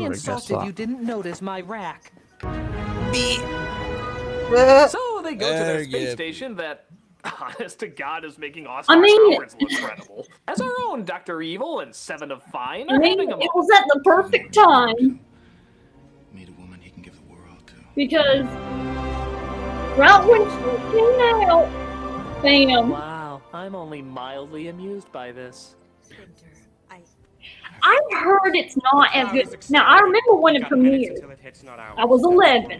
be never guessed insulted that. you didn't notice my rack. So they go to their space station that, honest to God, is making Austin Powers look credible. As our own Dr. Evil and Seven of Fine are having a moment. It was at the perfect time. Meet a woman he can give the world to. Because right when she came out, bam. Wow, I'm only mildly amused by this. I heard it's not as good. Now, I remember when it premiered. I was 11,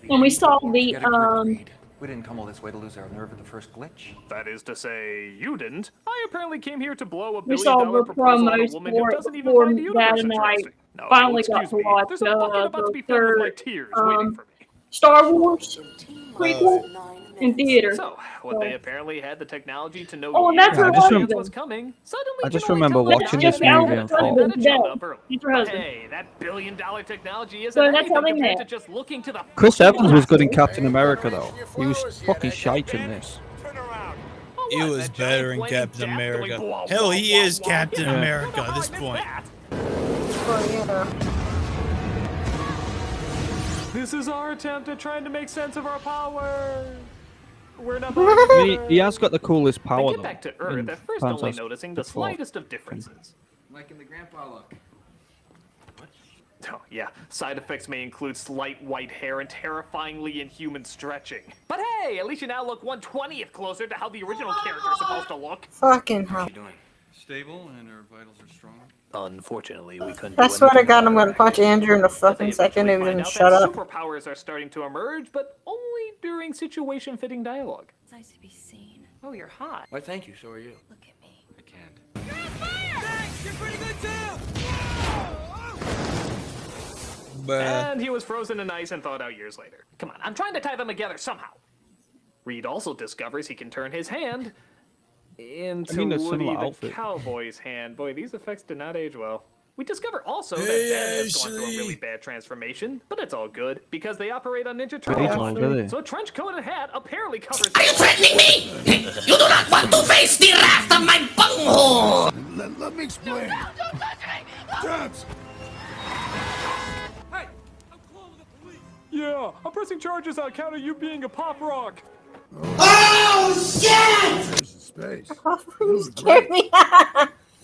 and we saw the, We didn't come all this way to lose our nerve at the first glitch. That is to say, you didn't. I apparently came here to blow $1 we billion saw the proposal on a promos woman for who it doesn't even before find the Dad universe and I interesting. No, finally got excuse to me. watch There's a bucket about to be the filled with my third tears waiting for me. Star Wars prequel in theater. So, when they apparently had the technology to know and that's her husband. was coming, suddenly I just remember watching this movie and thought, That's her husband. hey, that $1 billion technology isn't So that's anything how they compared to met. just looking to the Chris Evans was good in Captain America though. He was fucking shite in this. He was better in Captain America. Hell, he is Captain America at this point. This is our attempt at trying to make sense of our power. We're not. I mean, he has got the coolest They power get though. back to Earth in at first only Fantastic noticing the Four. slightest of differences. Like in the grandpa look. Oh, yeah. Side effects may include slight white hair and terrifyingly inhuman stretching. But hey, at least you now look 1/20th closer to how the original character is supposed to look. Fucking hell. How you doing? Stable and her vitals are strong. Unfortunately, we couldn't. I swear to God, I'm gonna punch Andrew in the fucking second if he didn't shut up. Superpowers are starting to emerge, but only during situation-fitting dialogue. It's nice to be seen. Oh, you're hot. Why, thank you. So are you. Look at me. I can't. Thanks, you're pretty good too. And he was frozen in ice and thawed out years later. Come on, I'm trying to tie them together somehow. Reed also discovers he can turn his hand into Woody the Cowboy's hand. Boy, these effects did not age well. We discover also that Ben has gone through a really bad transformation, but it's all good because they operate on Ninja Turtles. So a trench coat and hat apparently covers. Are you threatening me? You do not want to face the wrath of my bunghole! Let me explain. No, don't touch me! Tabs! Hey, I'm calling the police. Yeah, I'm pressing charges on account of you being a pop rock. Oh, shit! Space. You scared me.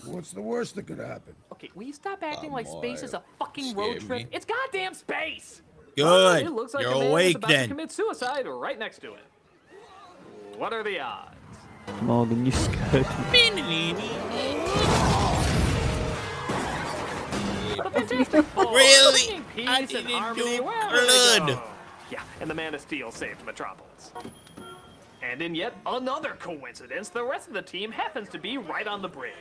What's the worst that could happen? Okay, will you stop acting like space is a fucking road trip? It's goddamn space! Good. It looks like You're a man is awake about to then. commit suicide right next to it. What are the odds? Morgan, you scared me. The Fantastic Four, Really? bringing peace I and didn't harmony do wherever they good. go. Yeah, and the Man of Steel saved Metropolis. And in yet another coincidence, the rest of the team happens to be right on the bridge.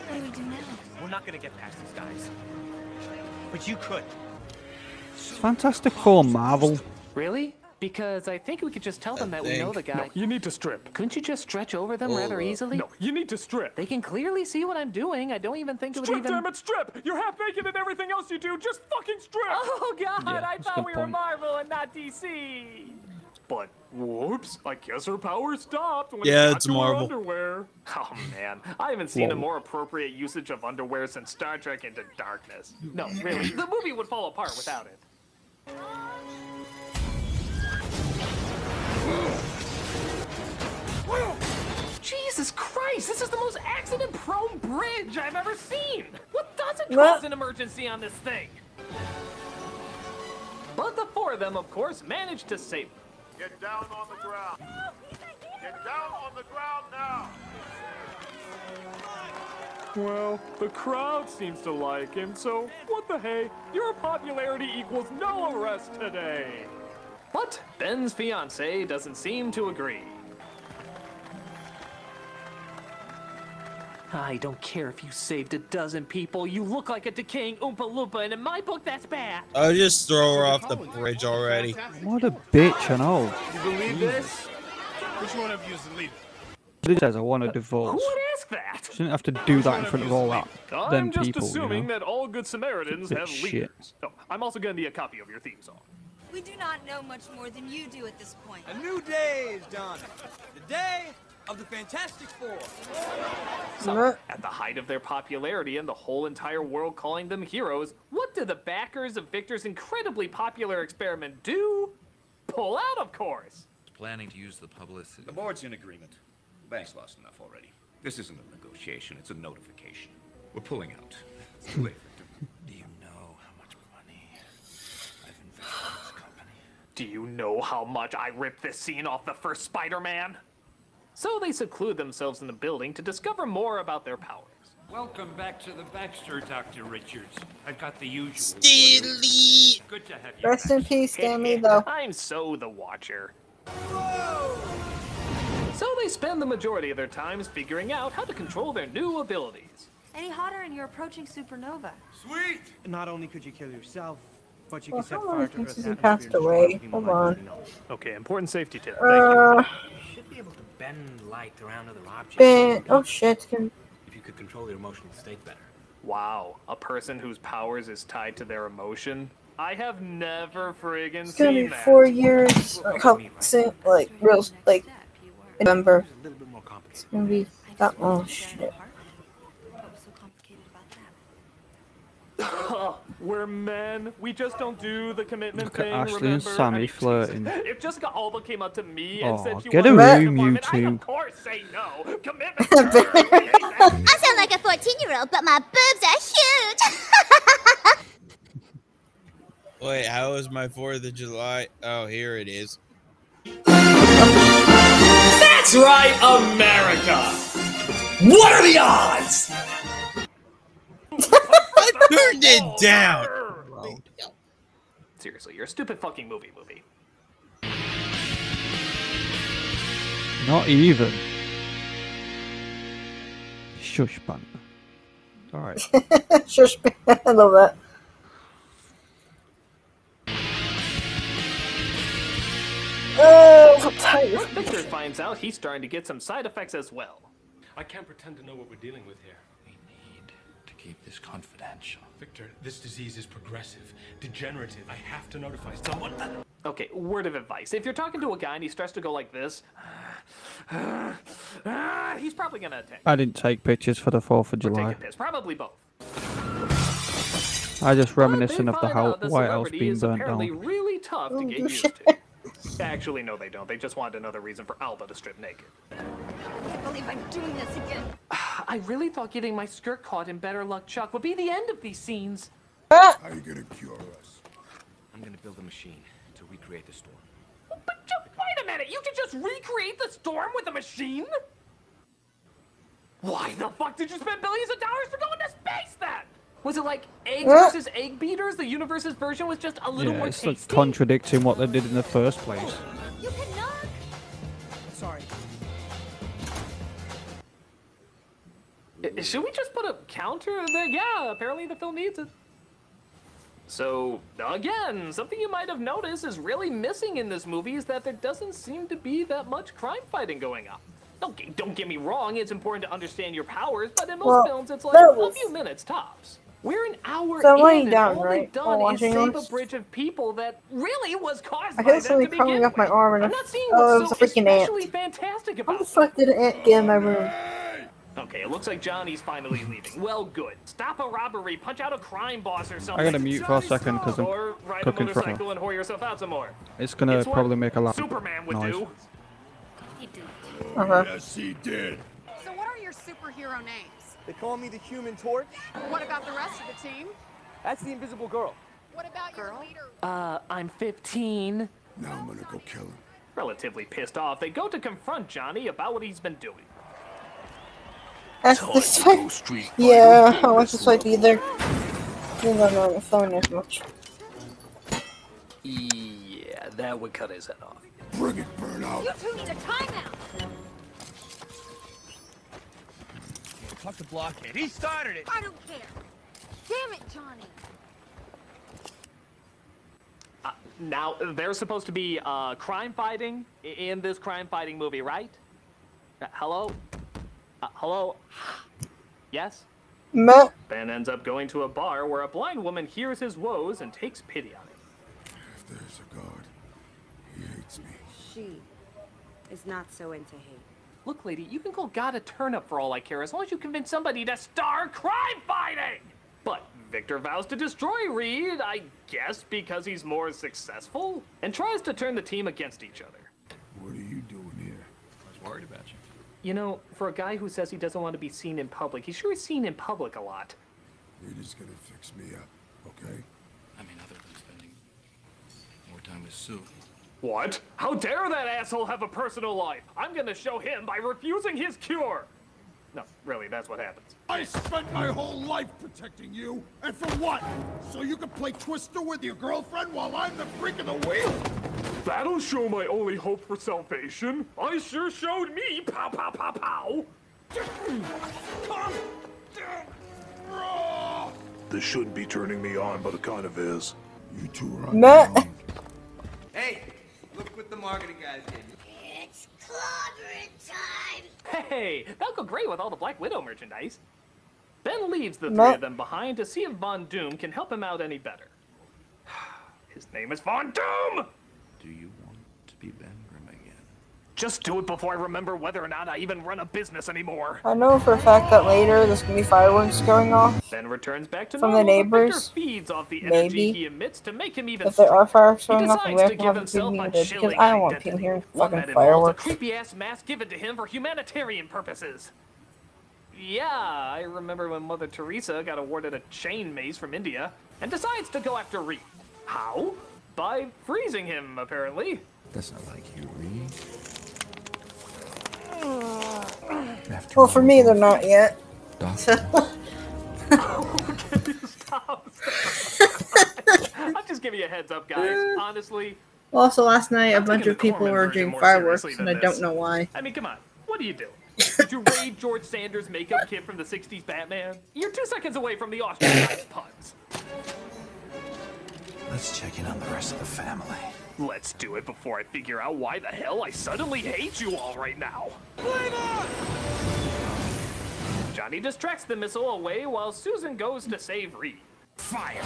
What do we do now? We're not gonna get past these guys. But you could. Fantastic Four Marvel. Really? Because I think we could just tell them that we know the guy. No, you need to strip. Couldn't you just stretch over them rather easily? No, you need to strip. They can clearly see what I'm doing. I don't even think it would Strip, even... damn it, strip! You're half naked and everything else you do, just fucking strip! Oh, God, Yeah, I that's a thought good we were point. Marvel and not DC. But, whoops, I guess her power stopped when Yeah, it got it's to her Marvel. underwear. Oh, man. I haven't seen a Whoa. more appropriate usage of underwear since Star Trek Into Darkness. No, really, the movie would fall apart without it. Jesus Christ, this is the most accident-prone bridge I've ever seen! What doesn't cause an emergency on this thing? But the four of them, of course, managed to save them. Get down on the ground. Get down on the ground now. Well, the crowd seems to like him, so what the hey? Your popularity equals no arrest today. But Ben's fiancée doesn't seem to agree. I don't care if you saved a dozen people. You look like a decaying Oompa Loompa, and in my book, that's bad. I'll just throw her off the bridge already. What a bitch, I know. You believe this? Which one of you is the leader? He says I want a Who divorce. would ask that? Shouldn't have to do that in front of all that. Them I'm just people, assuming you know? that all good Samaritans Bit have shit. leaders. Oh, I'm also gonna need a copy of your theme song. We do not know much more than you do at this point. A new day is dawning. The day of the Fantastic Four. So, at the height of their popularity and the whole entire world calling them heroes, what do the backers of Victor's incredibly popular experiment do? Pull out, of course. Planning to use the publicity. The board's in agreement. The bank's lost enough already. This isn't a negotiation, it's a notification. We're pulling out. It's too late, Victor. Do you know how much money I've invested in this company? Do you know how much I ripped this scene off the first Spider-Man? So they seclude themselves in the building to discover more about their powers. Welcome back to the Baxter, Dr. Richards. I've got the usual. Stanley! Good to have you. Rest in peace, Stanley, though. I'm so the Watcher. Whoa! So they spend the majority of their times figuring out how to control their new abilities. Any hotter and you're approaching supernova. Sweet! Not only could you kill yourself, but you Well, can set how long fire to since Earth's he atmosphere passed and away? destroy Hold human life. on. Okay, important safety tip. Thank you. You should be able to bend light around other objects. Oh shit. If you could control your emotional state better. Wow, a person whose powers is tied to their emotion? I have never friggin' It's gonna seen be that. 4 years. Like, real, like, November. It's gonna be that. Oh shit. We're men. We just don't do the commitment Look at thing. Ashley remember? and Sammy I mean, flirting. If Jessica Alba came up to me and Oh, said she get a wanted room, you I'd two. of course say no. Commitment. I sound like a 14-year-old, but my boobs are huge. Wait, how was my 4th of July? Oh, here it is. That's right, America! What are the odds? I turned it down. Seriously, you're a stupid fucking movie. Not even. Shush, band. Alright. Shush, I love that. Oh, I'm tired. Victor finds out he's starting to get some side effects as well. I can't pretend to know what we're dealing with here. We need to keep this confidential. Victor, this disease is progressive, degenerative. I have to notify someone. Okay, word of advice. If you're talking to a guy and he starts to go like this, he's probably gonna attack. I didn't take pictures for the 4th of July. Take a piss. Probably both. I just reminiscing of the The White House celebrity being is burnt apparently down. really tough to get used to. Actually, no, they don't. They just wanted another reason for Alba to strip naked. I can't believe I'm doing this again. I really thought getting my skirt caught in Better Luck Chuck would be the end of these scenes. How are you gonna cure us? I'm gonna build a machine to recreate the storm. But wait a minute, you could just recreate the storm with a machine? Why the fuck did you spend billions of dollars for going to space then? Was it like eggs versus egg beaters? The universe's version was just a little more It's tasty? like contradicting what they did in the first place. You can knock. Sorry. Should we just put a counter there? Yeah, apparently the film needs it. So, again, something you might have noticed is really missing in this movie is that there doesn't seem to be that much crime fighting going on. Okay, don't get me wrong, it's important to understand your powers, but in most films it's like a few minutes tops. We're an hour So I'm in, laying and down, all right, they've while done is watching save this? a bridge of people that really was caused I by guess them somebody to crawling begin up my with. arm and I'm not seeing oh, it what's was so a freaking ant. especially fantastic How about the fuck did an ant get in my room? Okay, it looks like Johnny's finally leaving. Well, good. Stop a robbery, punch out a crime boss or something. I gotta mute for a second because I'm Or ride a cooking for motorcycle and whore yourself out some more. It's gonna It's what probably make a lot Superman would noise. do. Yes, he did. So what are your superhero names? They call me the Human Torch. What about the rest of the team? That's the Invisible Girl. What about your leader? I'm 15. Now I'm gonna go kill him. Relatively pissed off, they go to confront Johnny about what he's been doing. That's this fight. Yeah, I watched this fight either. You're not on the phone as much. Yeah, that would cut his head off. Bring it, Burnout. You two need a timeout. Fuck the blockhead. He started it. I don't care. Damn it, Johnny. Now, there's supposed to be crime fighting in this crime fighting movie, right? Hello? Hello? Yes? No. Ben ends up going to a bar where a blind woman hears his woes and takes pity on him. If there's a God, he hates me. She is not so into hate. Look, lady, you can call God a turnip for all I care, as long as you convince somebody to start crime fighting! But Victor vows to destroy Reed, I guess because he's more successful, and tries to turn the team against each other. What are you doing here? I was worried about you. You know, for a guy who says he doesn't want to be seen in public, he sure is seen in public a lot. You're just gonna fix me up, okay? I mean, other than spending more time with Sue. What? How dare that asshole have a personal life? I'm gonna show him by refusing his cure! No, really, that's what happens. I spent my whole life protecting you, and for what? So you can play Twister with your girlfriend while I'm the freak of the wheel? That'll show my only hope for salvation. I sure showed me. Pow, pow, pow, pow. This shouldn't be turning me on, but it kind of is. You two are on. Hey, look what the marketing guys did. It's clobbering time! Hey, that'll go great with all the Black Widow merchandise. Ben leaves the three of them behind to see if Von Doom can help him out any better. His name is Von Doom! Do you want to be Ben Grimm again? Just do it before I remember whether or not I even run a business anymore. I know for a fact that later there's gonna be fireworks going off. Ben returns back to from normal, the neighbors. Victor feeds off the energy Maybe. he emits to make him even If there are fireworks stronger. going off, I'm He gonna decides to have give to be himself a muted because chilling I don't want identity. people hearing One fucking that involves a fireworks. creepy-ass mask given to him for humanitarian purposes. Yeah, I remember when Mother Teresa got awarded a chain mace from India and decides to go after Reed. How? By freezing him, apparently. That's not like you, Reed. Well, for me, they're not yet. Stop. I'm just giving you a heads up, guys. Honestly. Also, last night a I'm bunch taking of the people Corman were version doing more fireworks, seriously and I than don't this. know why. I mean, come on. What do you do? Did you raid George Sanders' makeup kit from the 60s Batman? You're 2 seconds away from the Austrian puns. Let's check in on the rest of the family. Let's do it before I figure out why the hell I suddenly hate you all right now. Johnny distracts the missile away while Susan goes to save Reed. Fire!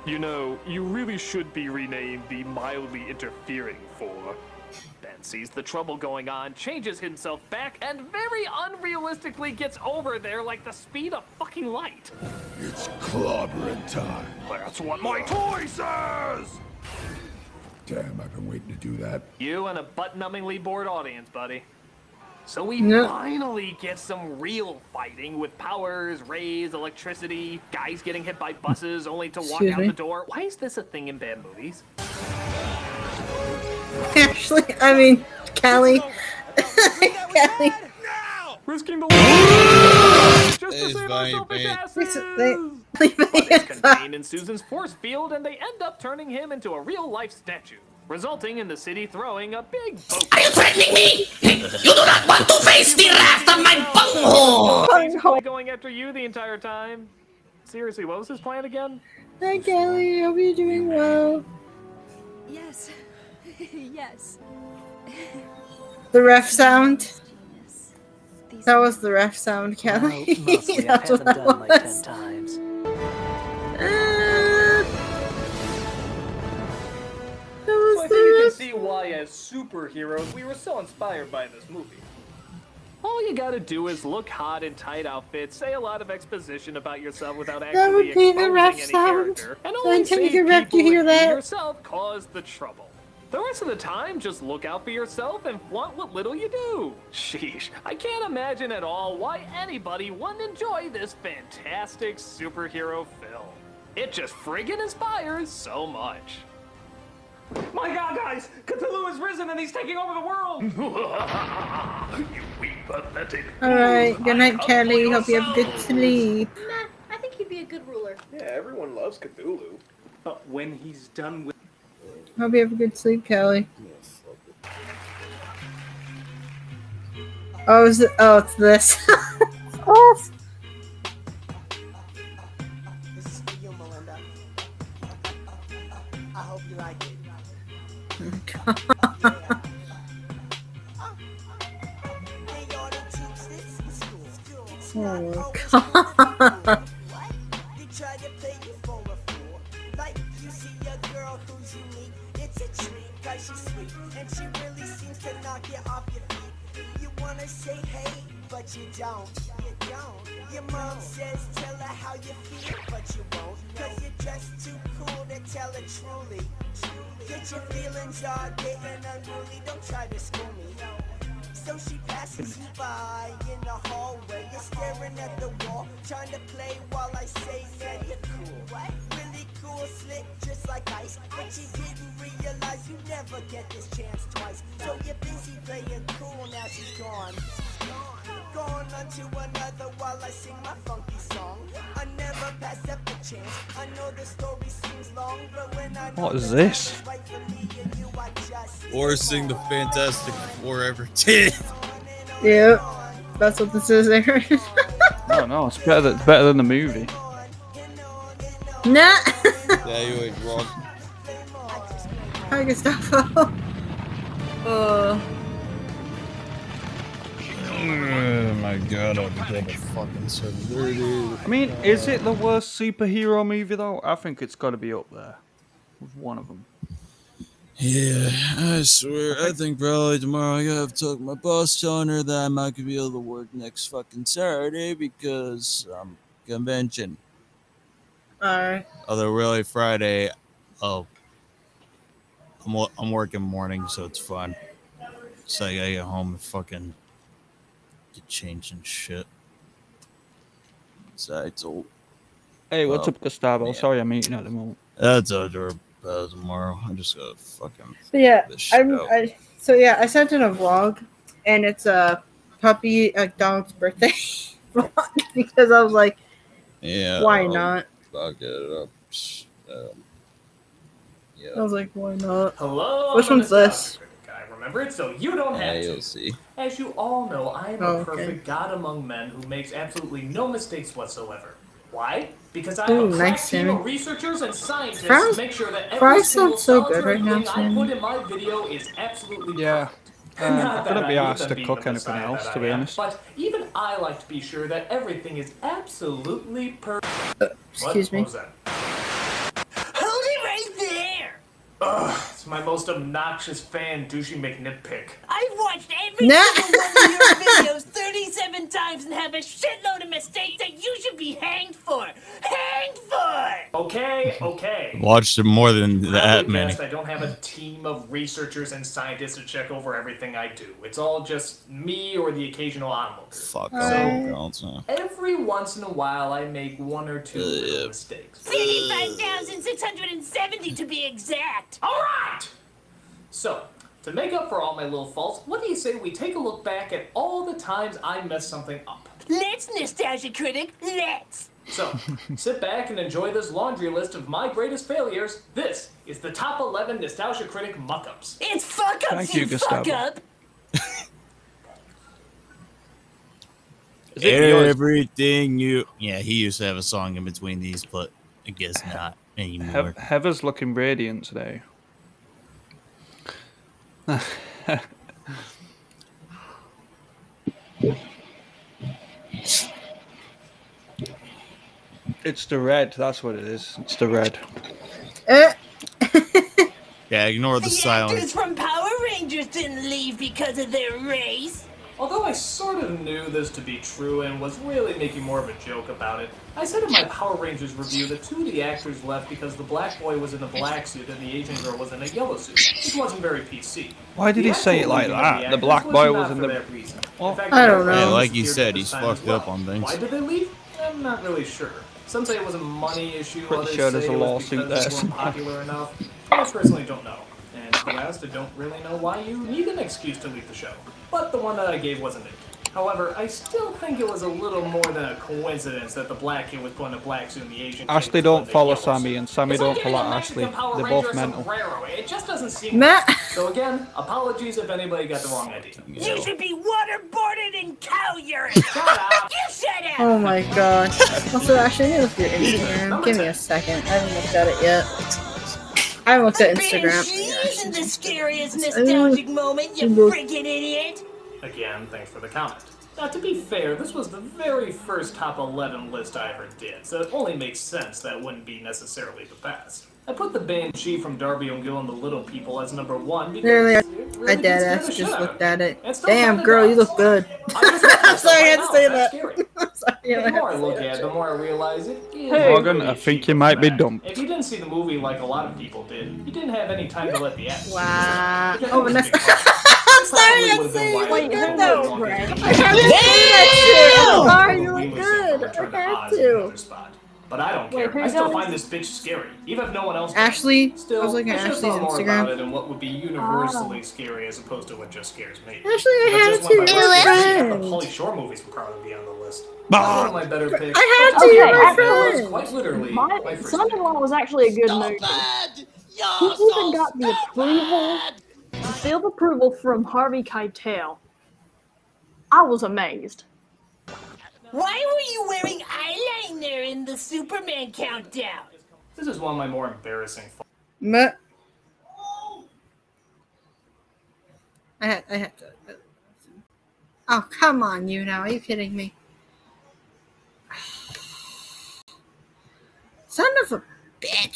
You know, you really should be renamed the Mildly Interfering 4. Ben sees the trouble going on, changes himself back, and very unrealistically gets over there like the speed of fucking light. It's clobbering time. That's what my toy says! Damn, I've been waiting to do that. You and a butt-numbingly bored audience, buddy. So we Yep. finally get some real fighting with powers, rays, electricity, guys getting hit by buses only to walk Excuse out me? the door. Why is this a thing in bad movies? Actually, I mean, Callie. Callie. Risking the life just to save our selfish asses! But is contained in Susan's force field, and they end up turning him into a real-life statue, resulting in the city throwing a big boat. Are you threatening me? You do not want to face the wrath of my bunghole! Basically going after you the entire time. Seriously, what was his plan again? Hi, Callie. Hope you're doing well. Yes. Yes. The ref sound. That was the ref sound, Callie. Mostly, I That's what haven't that done like 10 was. times. So I think you can see why, as superheroes, we were so inspired by this movie. All you gotta do is look hot in tight outfits, say a lot of exposition about yourself without That actually would be the exposing ref any sound. character, and So only until you save get ref, people you hear if that? yourself cause the trouble. The rest of the time, just look out for yourself and flaunt what little you do. Sheesh, I can't imagine at all why anybody wouldn't enjoy this fantastic superhero film. It just friggin' inspires so much. My God, guys! Cthulhu has risen and he's taking over the world! You weak, pathetic. Alright, good night, Callie. Hope you have good sleep. I think he'd be a good ruler. Yeah, everyone loves Cthulhu. But when he's done with... Hope you have a good sleep, Callie. Oh, is it? Oh, it's this. Oh. This is for you, Melinda. I hope you like it. Oh, God. hate, but you don't. Your mom says tell her how you feel, but you won't. Cause you're just too cool to tell her truly. Get your feelings are getting unruly, don't try to school me. So she passes you by in the hallway. You're staring at the wall, trying to play while I say, man, you're cool. What? Really cool, slick, just like ice. But you didn't realize you never get this chance twice. So you're busy playing cool, now she's gone. Gone on to another while I sing my funky song. I never pass up a chance. I know the story seems long, but when I What is this? Or sing the Fantastic Four ever did. Yep, that's what this is, Aaron. Oh no, it's better than the movie. Nah. Yeah, you ain't wrong. Hi, Gustavo. Oh my god, I'll be dead at fucking 7:30. I mean, is it the worst superhero movie though? I think it's got to be up there with one of them. Yeah, I swear. I think probably tomorrow I gotta have to talk to my boss, telling her that I'm not gonna be able to work next fucking Saturday because convention. Alright. Although really Friday, I'm working morning, so it's fun. So I gotta get home and fucking get changed and shit. So I told. Hey, what's up, Gustavo? Yeah. Sorry, I'm eating at the moment. That's over tomorrow. I'm just gonna fucking. So yeah, I sent in a vlog, and it's a puppy, a dog's birthday vlog because I was like, yeah, why not? I'll get it up. Yeah. I was like, why not? Hello. Which one's this? I remember it, so you don't have to. You'll see. As you all know, I am a perfect god among men who makes absolutely no mistakes whatsoever. Why? Because I have a crack team of researchers and scientists to make sure that every single solitary thing I put in my video is absolutely perfect. I couldn't be asked to cook anything else, to be honest. But even I like to be sure that everything is absolutely perfect. Excuse me. What was that? Hold it right there! Ugh, it's my most obnoxious fan, Douchey McNitpick. I've watched every single one of your videos 37 times and have a shitload of mistakes that you should be hanged for. Hanged for! Okay. Watched it more than that many. I don't have a team of researchers and scientists to check over everything I do. It's all just me or the occasional onlooker. Fuck all. Every once in a while, I make one or two little mistakes. 35,670 to be exact. All right. So, to make up for all my little faults, what do you say we take a look back at all the times I messed something up? Let's, Nostalgia Critic, let's! So, sit back and enjoy this laundry list of my greatest failures. This is the top 11 Nostalgia Critic muck-ups. It's fuck-ups, Thank you, fuck Gustavo. up! Everything you... Yeah, he used to have a song in between these, but I guess not anymore. Heather's looking radiant today. It's the red, that's what it is. It's the red. Yeah, ignore the silence. Actors from Power Rangers didn't leave because of their race. Although I sort of knew this to be true and was really making more of a joke about it, I said in my Power Rangers review that two of the actors left because the black boy was in a black suit and the Asian girl was in a yellow suit, which wasn't very PC. Why did he say it like that? The black boy was in the... Well, I don't know. Yeah, like you said, he's fucked up on things. Why did they leave? I'm not really sure. Some say it was a money issue, Pretty others sure say there's a it was lawsuit because there they weren't popular enough. I personally don't know. And to be honest, I don't really know why you need an excuse to leave the show. But the one that I gave wasn't it. However, I still think it was a little more than a coincidence that the black kid was put in a black suit and the Asian kid Ashley was don't in follow the yellow Sammy, suit. and Sammy It's don't like follow getting a Ashley. Mexican Power They're Ranger both mental. sombrero. It just doesn't seem Matt. right. So again, apologies if anybody got the wrong idea. You should be waterboarded in cow urine. Shut up. You shut up. Oh my gosh. Also, actually, I need to look at your Instagram. Give me a second. I haven't looked at it yet. I haven't looked at Instagram. She isn't the scariest nostalgic moment, you freaking idiot. Again, thanks for the comment. Now, to be fair, this was the very first top 11 list I ever did, so it only makes sense that it wouldn't be necessarily the best. I put the Banshee from Darby O'Gill and the Little People as number 1 because Literally, really I deadass just just looked at it. And still Damn, kinda girl, you does. look good. I'm sorry I had to say that. I'm sorry. The more I look at it, the more I realize it is Morgan, really I think you might be dumped. If you didn't see the movie like a lot of people did, you didn't have any time to let the action. Wow. Oh, Vanessa. I'm sorry I said you look good though. I had to say that shit. I'm sorry you look good. I had to. But I don't care. I still find this bitch scary, even if no one else does. Ashley, Still, I was looking at Ashley's more about it Instagram. and what would be universally scary as opposed to what just scares me. Ashley, I had to. The Friend. Pauly Shore movies would probably be on the list. That's one of my better picks. I had to. You're my friend. Quite literally, My son-in-law was actually a good movie. He even got the approval, the seal of approval from Harvey Keitel. I was amazed. Why were you wearing eyeliner in the Superman countdown? This is one of my more embarrassing. I had to. Oh, come on, YouNow. Are you kidding me? Son of a bitch.